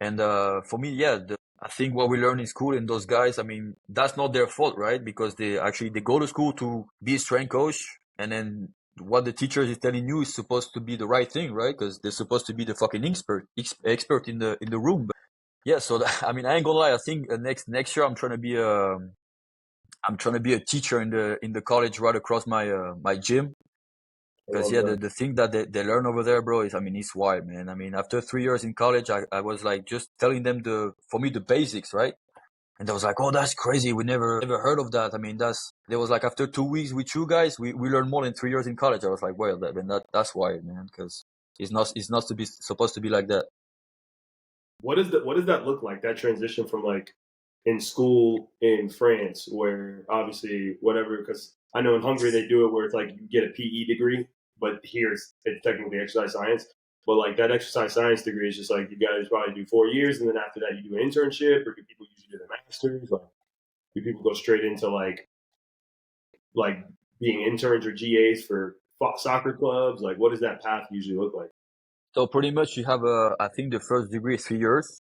And for me, yeah, I think what we learn in school and those guys, I mean, that's not their fault, right? Because they go to school to be a strength coach, and then what the teacher is telling you is supposed to be the right thing, right? Because they're supposed to be the fucking expert in the room. But yeah, so I mean, I ain't gonna lie. I think next year I'm trying to be a teacher in the college right across my gym. Because yeah, the thing that they learn over there, bro, is, I mean, it's wild, man. I mean, after 3 years in college, I was like just telling them for me the basics, right? And I was like, oh, that's crazy. We never heard of that. I mean, there was like after 2 weeks with you guys, we learned more than 3 years in college. I was like, well, that's why, man, because it's not supposed to be like that. What does that look like? That transition from like in school in France, where obviously whatever, because I know in Hungary they do it where it's like you get a PE degree, but here it's technically exercise science. But like that exercise science degree is just like you guys probably do 4 years, and then after that you do an internship, or do people usually do the masters? Like, do people go straight into like being interns or GAs for soccer clubs? Like, what does that path usually look like? So pretty much you have I think the first degree is 3 years.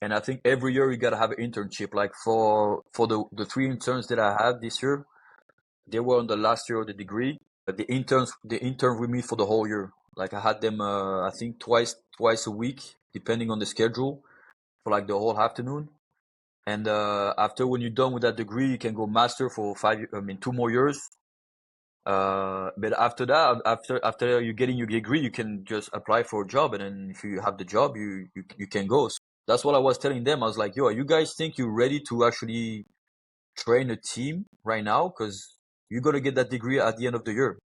And I think every year you gotta have an internship. Like for the 3 interns that I had this year, they were on the last year of the degree. But the intern with me for the whole year. Like I had them, I think twice a week, depending on the schedule, for like the whole afternoon. And after when you're done with that degree, you can go master for 2 more years. But after that, after you're getting your degree, you can just apply for a job, and then if you have the job, you can go. So that's what I was telling them. I was like, yo, you guys think you're ready to actually train a team right now? Because you're gonna get that degree at the end of the year.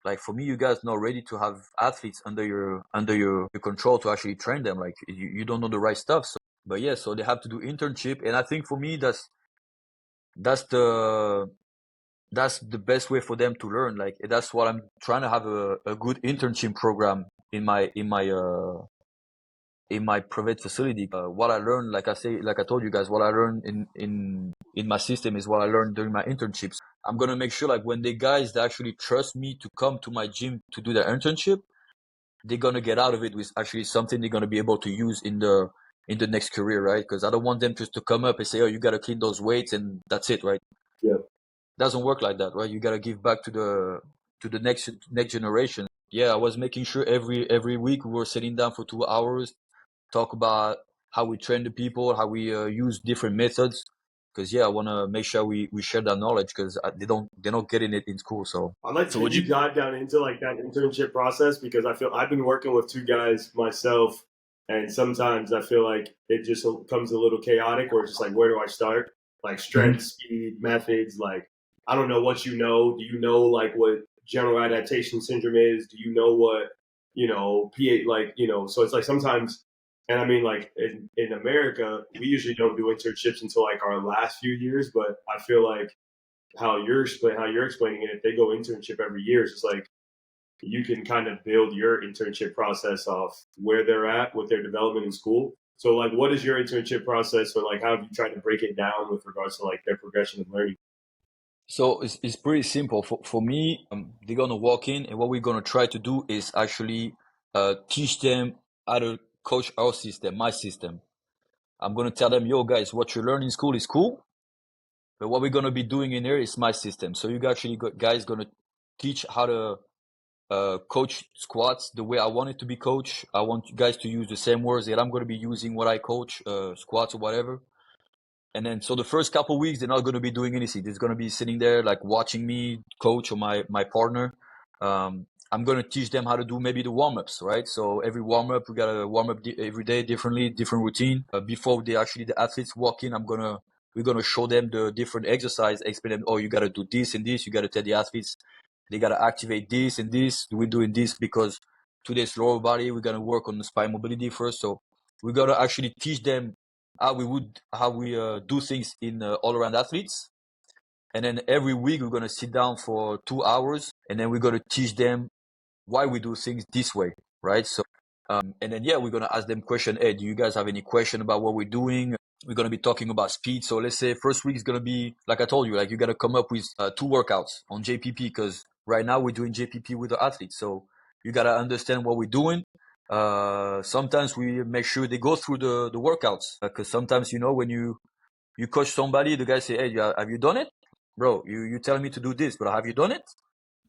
Like for me, you guys not ready to have athletes under your control to actually train them. Like you don't know the right stuff. So, but yeah, so they have to do internship, and I think for me that's the that's the best way for them to learn. Like that's what I'm trying to have a good internship program in my private facility. What I learned, like I told you guys, what I learned in my system is what I learned during my internships. I'm gonna make sure like when the guys that actually trust me to come to my gym to do their internship, they're gonna get out of it with actually something they're gonna be able to use in the next career, right? Because I don't want them just to come up and say, oh, you gotta clean those weights and that's it, right? Yeah. Doesn't work like that, right? You gotta give back to the next generation. Yeah, I was making sure every week we were sitting down for 2 hours, talk about how we train the people, how we use different methods. Because yeah, I want to make sure we share that knowledge because they're not getting it in school. So I'd like to would you dive down into like that internship process, because I feel I've been working with two guys myself, and sometimes I feel like it just comes a little chaotic, where it's just like, where do I start? Like strength, speed, methods. Like, I don't know what you know. Do you know like what general adaptation syndrome is? Do you know what PA, like, so it's like sometimes, and I mean like in America we usually don't do internships until like our last few years, but I feel like how you're explaining it, if they go internship every year, it's just like you can kind of build your internship process off where they're at with their development in school. So like, what is your internship process, or like how have you tried to break it down with regards to like their progression of learning? so it's pretty simple for me. They're gonna walk in, and what we're gonna try to do is actually teach them how to coach our system, my system. I'm gonna tell them, yo guys, what you learn in school is cool, but what we're gonna be doing in here is my system. So you actually guys gonna teach how to coach squats the way I want it to be coached. I want you guys to use the same words that I'm gonna be using when I coach squats or whatever. And then, so the first couple weeks, they're not going to be doing anything. They're going to be sitting there, like watching me coach or my partner. I'm going to teach them how to do maybe the warm-ups, right? So every warm-up, we got to warm up every day differently, different routine. Before the athletes walk in, we're going to show them the different exercise, explain them, oh, you got to do this and this. You got to tell the athletes, they got to activate this and this. We're doing this because today's lower body, we're going to work on the spine mobility first. So we got to actually teach them how we do things in all around athletes. And then every week we're going to sit down for 2 hours, and then we're going to teach them why we do things this way, right? So and then we're going to ask them question, hey, do you guys have any question about what we're doing? We're going to be talking about speed. So let's say first week is going to be, like I told you, like you got to come up with 2 workouts on JPP, because right now we're doing JPP with the athletes. So you got to understand what we're doing. Sometimes we make sure they go through the workouts, because sometimes, when you coach somebody, the guy say, hey, have you done it? Bro, you telling me to do this, but have you done it?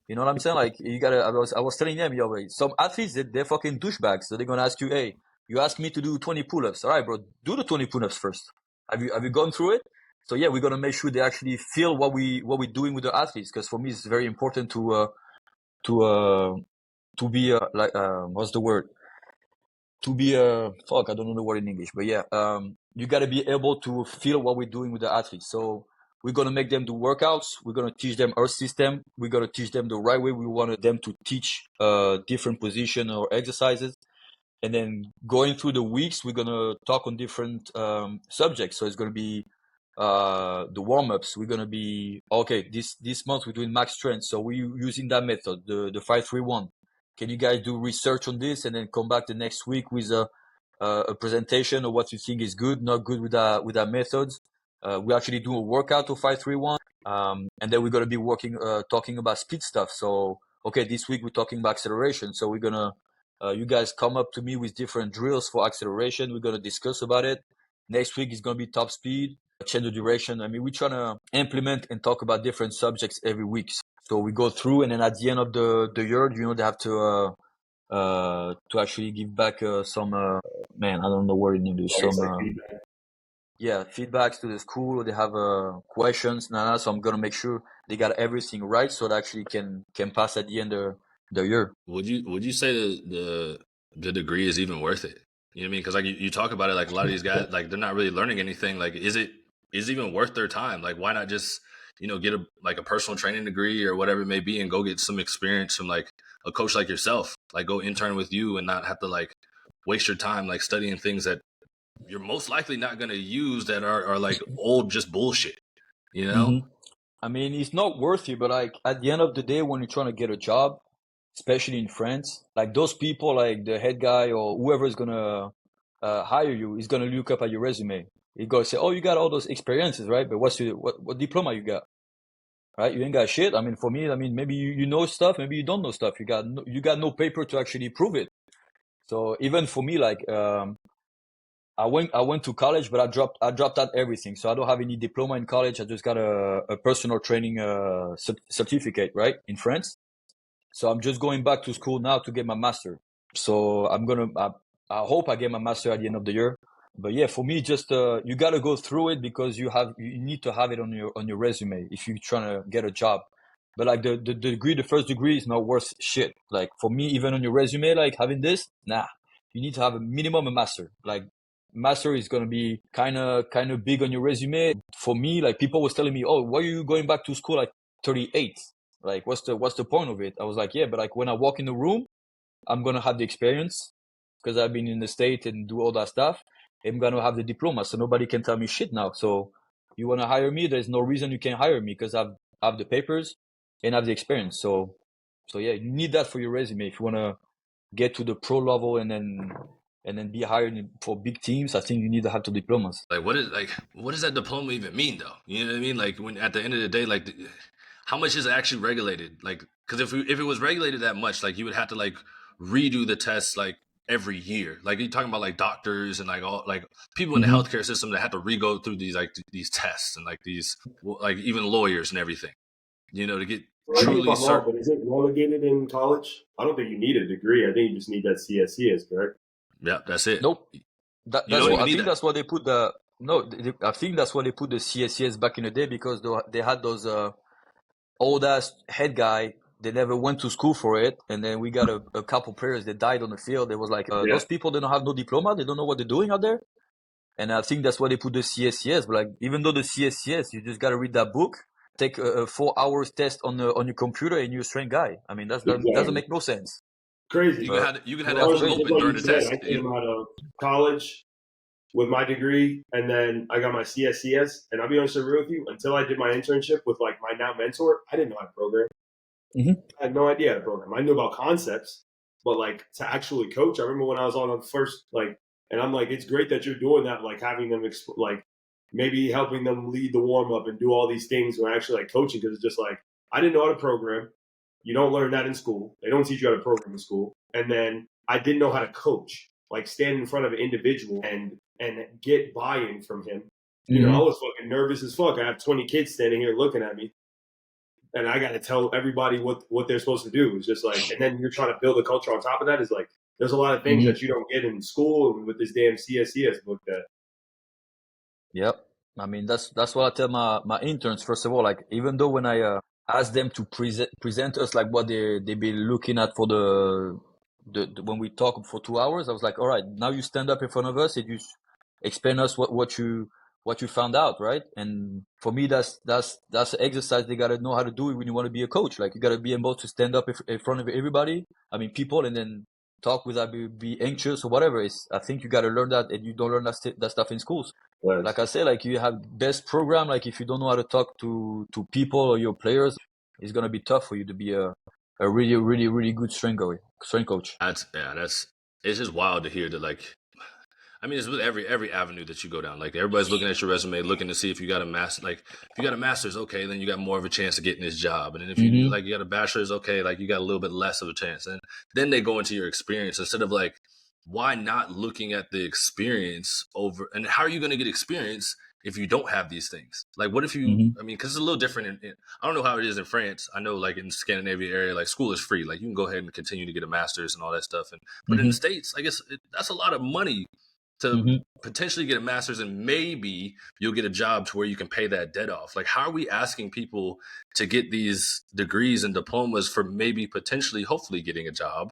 You know what I'm saying? Like, you gotta, I was telling them, yo, some athletes, they're fucking douchebags. So they're gonna ask you, hey, you asked me to do 20 pull-ups. All right, bro, do the 20 pull-ups first. Have you gone through it? So we're gonna make sure they actually feel what we're doing with the athletes. Because for me, it's very important to be like, what's the word? To be I don't know the word in English, but you got to be able to feel what we're doing with the athletes. So we're going to make them do workouts. We're going to teach them our system. We're going to teach them the right way. We wanted them to teach different position or exercises. And then going through the weeks, we're going to talk on different subjects. So it's going to be the warm-ups. We're going to be, okay, this month we're doing max strength. So we're using that method, the 5-3-1. Can you guys do research on this and then come back the next week with a presentation of what you think is good, not good with our methods? We actually do a workout of 5-3-1. And then we're going to be talking about speed stuff. So, okay, this week we're talking about acceleration. So we're going to, you guys come up to me with different drills for acceleration. We're going to discuss about it. Next week is going to be top speed, change the duration. I mean, we're trying to implement and talk about different subjects every week. So we go through, and then at the end of the year, they have to actually give back some man, I don't know what in English. Some feedback. Yeah, feedbacks to the school. They have questions. So I'm gonna make sure they got everything right, so they actually can pass at the end of the year. Would you say the degree is even worth it? You know what I mean? Because like you talk about it, like a lot of these guys, like they're not really learning anything. Like, is it even worth their time? Like, why not just get a personal training degree or whatever it may be, and go get some experience from like a coach like yourself? Like, go intern with you and not have to like waste your time like studying things that you're most likely not going to use, that are like old just bullshit. Mm-hmm. I mean, it's not worth it, but like at the end of the day, when you're trying to get a job, especially in France, like those people, like the head guy or whoever is gonna hire you, is gonna look up at your resume. He's gonna say, "Oh, you got all those experiences, right? But what diploma you got? Right? You ain't got shit." I mean, for me, maybe you know stuff, maybe you don't know stuff. You got no paper to actually prove it. So even for me, like I went to college, but I dropped out everything. So I don't have any diploma in college. I just got a personal training certificate, right, in France. So I'm just going back to school now to get my master. So I hope I get my master at the end of the year. But yeah, for me, just you got to go through it because you need to have it on your resume if you're trying to get a job. But like the degree, the first degree is not worth shit. Like for me, even on your resume, like having this, nah, you need to have a minimum a master. Like master is gonna be kind of big on your resume. For me, like people was telling me, "Oh, why are you going back to school like 38? Like what's the point of it?" I was like, "Yeah, but like when I walk in the room, I'm gonna have the experience because I've been in the state and do all that stuff. I'm gonna have the diploma, so nobody can tell me shit now. So you wanna hire me? There's no reason you can't hire me because I have the papers and have the experience. So yeah, you need that for your resume if you wanna get to the pro level and then be hired for big teams. I think you need to have the diplomas. Like, what does that diploma even mean, though? You know what I mean? Like, when at the end of the day, like, how much is it actually regulated? Like, because if it was regulated that much, like, you would have to like redo the tests like every year. Like, you're talking about like doctors and like all like people in the Mm-hmm. healthcare system that have to re-go through these tests, and like these like even lawyers and everything. To get Well, I think if truly I'm wrong, certain. but is it relegated in college? I don't think you need a degree. I think you just need that CSCS, correct? Yeah, that's it. Nope. You That's don't what even I need think. that. That's why they put the no. I think that's why they put the CSCS back in the day because they had those old ass head guy. They never went to school for it, and then we got a couple players that died on the field. It was like Yeah. those people they don't have no diploma. They don't know what they're doing out there. And I think that's why they put the CSCS. But like even though the CSCS, you just gotta read that book, take a 4 hours test on your computer, and you're a straight guy. I mean that doesn't Exactly. make no sense. Crazy. You can have Well, that that's book Honestly, crazy. just open like during you the said, test. I came out of college with my degree, and then I got my CSCS. And I'll be honest with you, until I did my internship with like my now mentor, I didn't know how to program. Mm-hmm. I had no idea how to program. I knew about concepts, but like to actually coach, I remember when I was on the first like, and I'm like, it's great that you're doing that, like having them like maybe helping them lead the warm up and do all these things when actually like coaching, because it's just like I didn't know how to program. You don't learn that in school. They don't teach you how to program in school. And then I didn't know how to coach, like stand in front of an individual and get buy-in from him. Mm-hmm. I was fucking nervous as fuck. I have 20 kids standing here looking at me, and I got to tell everybody what they're supposed to do. It's just like, and then you're trying to build a culture on top of that. Is like, there's a lot of things Mm-hmm. that you don't get in school with this damn CSCS book. That Yep. I mean, that's what I tell my interns. First of all, like even though when I ask them to present us like what they be looking at for the when we talk for 2 hours, I was like, all right, now you stand up in front of us and explain us what you found out, right? And for me, that's an exercise they gotta know how to do it when you want to be a coach. Like you gotta be able to stand up in front of everybody. I mean, people, and then talk without be anxious or whatever. I think you gotta learn that, and you don't learn that stuff in schools. Right. Like I say, like you have best program. Like if you don't know how to talk to people or your players, it's gonna be tough for you to be a really really really good strength coach. That's it's just wild to hear that. Like, I mean, it's with every avenue that you go down. Like everybody's looking at your resume, looking to see if you got a master. Like if you got a master's, okay, then you got more of a chance of getting this job. And then if you like you got a bachelor's, okay, like you got a little bit less of a chance. And then they go into your experience instead of like, why not looking at the experience over? And how are you going to get experience if you don't have these things? Like, what if you? I mean, because it's a little different. I don't know how it is in France. I know, like in Scandinavia area, like school is free. Like you can go ahead and continue to get a master's and all that stuff. And but in the States, I guess that's a lot of money to potentially get a master's, and maybe you'll get a job to where you can pay that debt off. Like, how are we asking people to get these degrees and diplomas for maybe potentially, hopefully getting a job?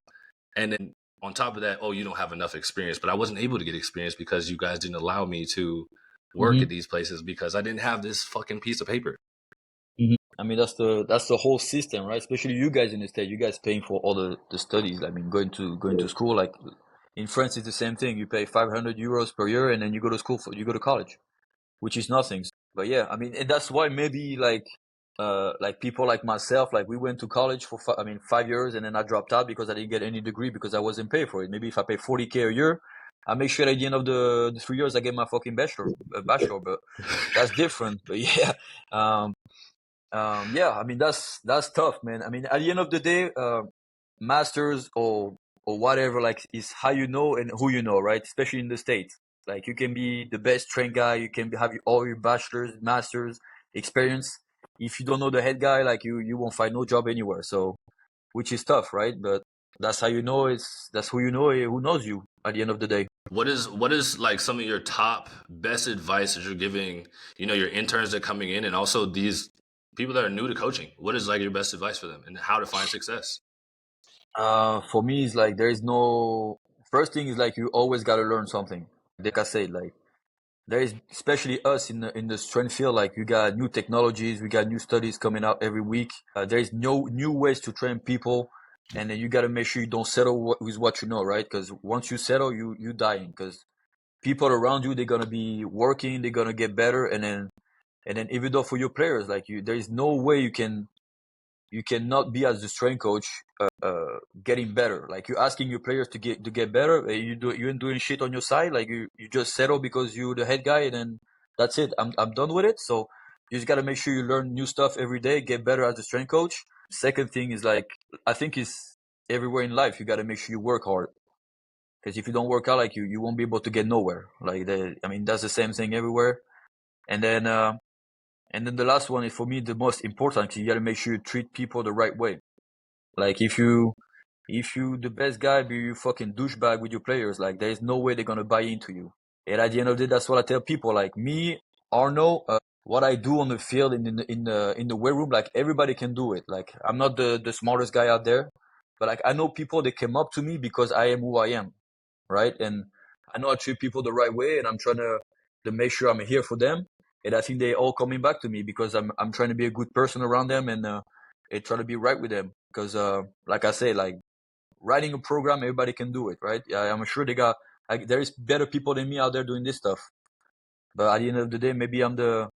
And then on top of that, oh, you don't have enough experience, but I wasn't able to get experience because you guys didn't allow me to work at these places because I didn't have this fucking piece of paper. I mean, that's the whole system, right? Especially you guys in the States, you guys paying for all the studies. I mean, going to school, like in France, it's the same thing. You pay 500 euros per year, and then you go to school you go to college, which is nothing. But yeah, I mean, and that's why maybe like people like myself, like we went to college for 5 years, and then I dropped out because I didn't get any degree because I wasn't paid for it. Maybe if I pay 40K a year, I make sure at the end of the 3 years I get my fucking bachelor. But that's different. But yeah, yeah, I mean that's tough, man. I mean, at the end of the day, masters or whatever, like, is how you know and who you know, right? Especially in the States, like you can be the best trained guy, you can have all your bachelors, masters, experience. If you don't know the head guy, like you won't find no job anywhere. So, which is tough, right? But that's how you know that's who you know, who knows you at the end of the day. What is like some of your top best advice that you're giving, your interns that are coming in, and also these people that are new to coaching? What is like your best advice for them and how to find success? For me, it's like there is no first thing is like you always got to learn something. Like I said, like there is, especially us in the strength field, like you got new technologies, we got new studies coming out every week. There is no new ways to train people, and then you got to make sure you don't settle with what you know, right? Because once you settle, you dying. Because people around you, they're gonna be working, they're gonna get better, and then even though for your players, like there is no way you cannot be as the strength coach getting better. Like you're asking your players to get better. You ain't doing shit on your side. Like you just settle because you're the head guy, and then that's it. I'm done with it. So you just gotta make sure you learn new stuff every day, get better as a strength coach. Second thing is, like, I think is everywhere in life you gotta make sure you work hard. Because if you don't work out, like you won't be able to get nowhere. Like I mean, that's the same thing everywhere. And then the last one is, for me, the most important. You gotta make sure you treat people the right way. Like if you the best guy, but you fucking douchebag with your players, like there is no way they're gonna buy into you. And at the end of the day, that's what I tell people. Like me, Arnaud, what I do on the field in the weight room, like everybody can do it. Like I'm not the smartest guy out there, but like I know people, they came up to me because I am who I am, right? And I know I treat people the right way, and I'm trying to make sure I'm here for them. And I think they all coming back to me because I'm trying to be a good person around them, and try to be right with them. Because like I say, like writing a program, everybody can do it, right? I'm sure there is better people than me out there doing this stuff. But at the end of the day, maybe I know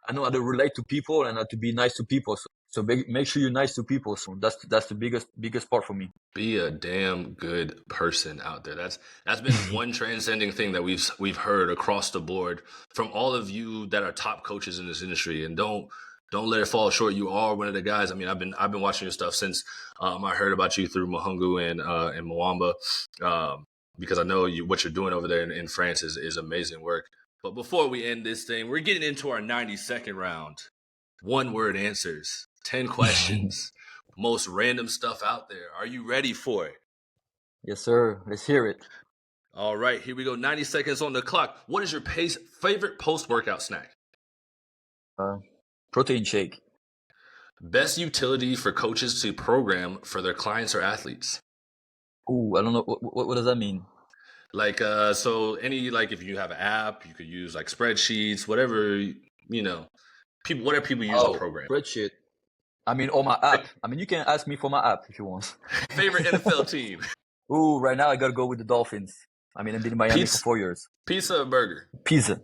how to relate to people and how to be nice to people. So make sure you're nice to people. So that's the biggest part for me. Be a damn good person out there. That's been one transcending thing that we've heard across the board from all of you that are top coaches in this industry. And don't let it fall short. You are one of the guys. I mean, I've been watching your stuff since I heard about you through Mahungu and Mwamba, because I know what you're doing over there in France is amazing work. But before we end this thing, we're getting into our 90-second round. 1-word answers, 10 questions, most random stuff out there. Are you ready for it? Yes, sir. Let's hear it. All right, here we go. 90 seconds on the clock. What is your favorite post-workout snack? Protein shake. Best utility for coaches to program for their clients or athletes? Ooh, I don't know. What does that mean? Like, so any, like, if you have an app, you could use like spreadsheets, whatever, people, whatever people use to program. Spreadsheet. I mean, on my app. I mean, you can ask me for my app if you want. Favorite NFL team? Ooh, right now I gotta go with the Dolphins. I mean, I've been in Miami for 4 years. Pizza or burger? Pizza.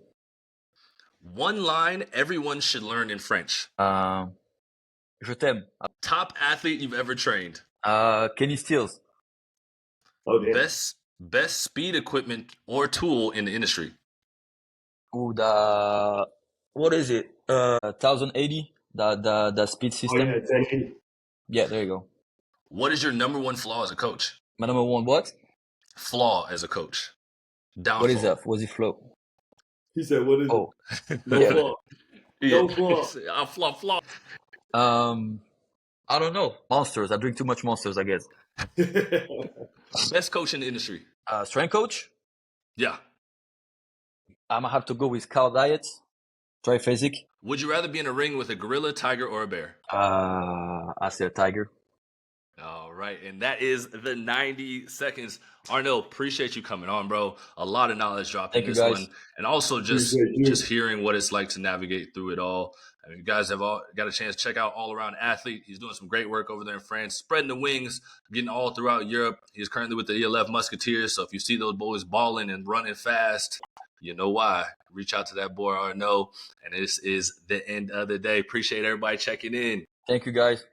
One line everyone should learn in French. Je t'aime. Top athlete you've ever trained. Kenny Stills. Oh, damn. Best speed equipment or tool in the industry. Ooh, what is it? 1080. The speed system. Oh, yeah, 1080. Yeah, there you go. What is your number one flaw as a coach? My number one what? Flaw as a coach. Downfall. What is that? What's it flow? He said, "What is Oh, it? No yeah. flaw. No flaw." Flaw. I don't know. Monsters. I drink too much Monsters, I guess. Best coach in the industry. Strength coach. Yeah. I'm gonna have to go with Carl Diet. Triphasic. Would you rather be in a ring with a gorilla, tiger, or a bear? I say a tiger. All right, and that is the 90 seconds. Arnaud, appreciate you coming on, bro. A lot of knowledge dropped in this one, and also just hearing what it's like to navigate through it all. I mean, you guys have all got a chance to check out All Around Athlete. He's doing some great work over there in France, spreading the wings, getting all throughout Europe. He's currently with the ELF Musketeers, so if you see those boys balling and running fast, you know why. Reach out to that boy Arnaud, and this is the end of the day. Appreciate everybody checking in. Thank you, guys.